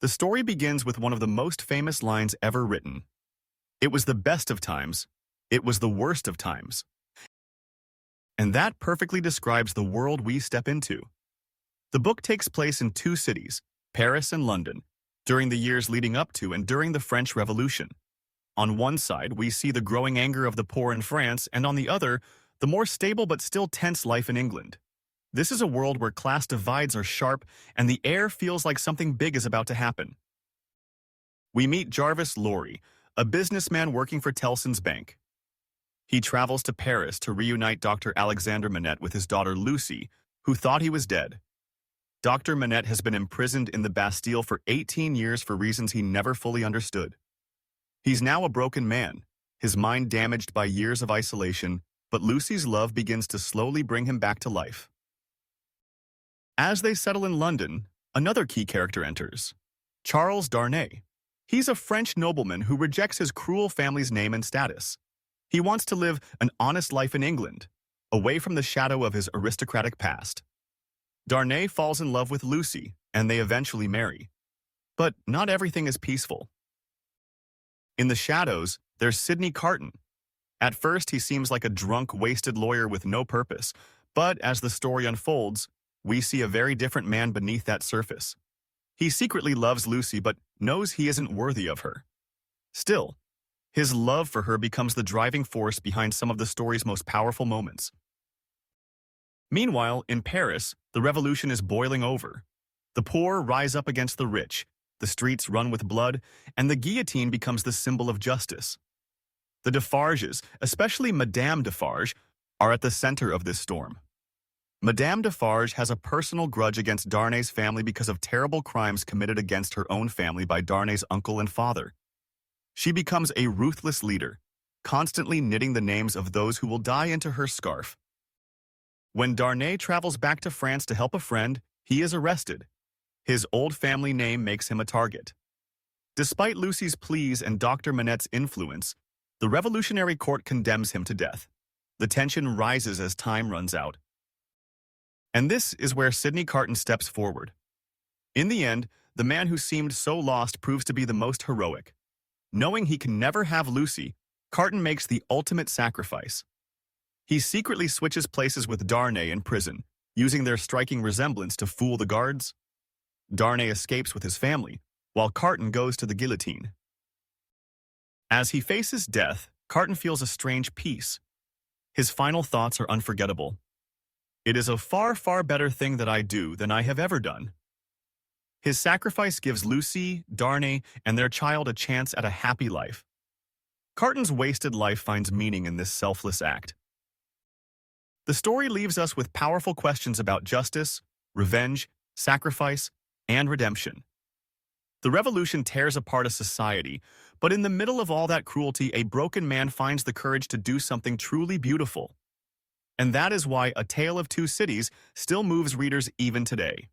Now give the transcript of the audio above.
The story begins with one of the most famous lines ever written. It was the best of times. It was the worst of times. And that perfectly describes the world we step into. The book takes place in two cities, Paris and London, during the years leading up to and during the French Revolution. On one side, we see the growing anger of the poor in France, and on the other, the more stable but still tense life in England. This is a world where class divides are sharp and the air feels like something big is about to happen. We meet Jarvis Lorry, a businessman working for Tellson's Bank. He travels to Paris to reunite Dr. Alexander Manette with his daughter Lucie, who thought he was dead. Dr. Manette has been imprisoned in the Bastille for 18 years for reasons he never fully understood. He's now a broken man, his mind damaged by years of isolation, but Lucie's love begins to slowly bring him back to life. As they settle in London, another key character enters, Charles Darnay. He's a French nobleman who rejects his cruel family's name and status. He wants to live an honest life in England, away from the shadow of his aristocratic past. Darnay falls in love with Lucie, and they eventually marry. But not everything is peaceful. In the shadows, there's Sidney Carton. At first, he seems like a drunk, wasted lawyer with no purpose, but as the story unfolds, we see a very different man beneath that surface. He secretly loves Lucie but knows he isn't worthy of her. Still, his love for her becomes the driving force behind some of the story's most powerful moments. Meanwhile, in Paris, the revolution is boiling over. The poor rise up against the rich, the streets run with blood, and the guillotine becomes the symbol of justice. The Defarges, especially Madame Defarge, are at the center of this storm. Madame Defarge has a personal grudge against Darnay's family because of terrible crimes committed against her own family by Darnay's uncle and father. She becomes a ruthless leader, constantly knitting the names of those who will die into her scarf. When Darnay travels back to France to help a friend, he is arrested. His old family name makes him a target. Despite Lucie's pleas and Dr. Manette's influence, the revolutionary court condemns him to death. The tension rises as time runs out. And this is where Sidney Carton steps forward. In the end, the man who seemed so lost proves to be the most heroic. Knowing he can never have Lucie, Carton makes the ultimate sacrifice. He secretly switches places with Darnay in prison, using their striking resemblance to fool the guards. Darnay escapes with his family, while Carton goes to the guillotine. As he faces death, Carton feels a strange peace. His final thoughts are unforgettable. It is a far, far better thing that I do than I have ever done. His sacrifice gives Lucie, Darnay, and their child a chance at a happy life. Carton's wasted life finds meaning in this selfless act. The story leaves us with powerful questions about justice, revenge, sacrifice, and redemption. The revolution tears apart a society, but in the middle of all that cruelty, a broken man finds the courage to do something truly beautiful. And that is why A Tale of Two Cities still moves readers even today.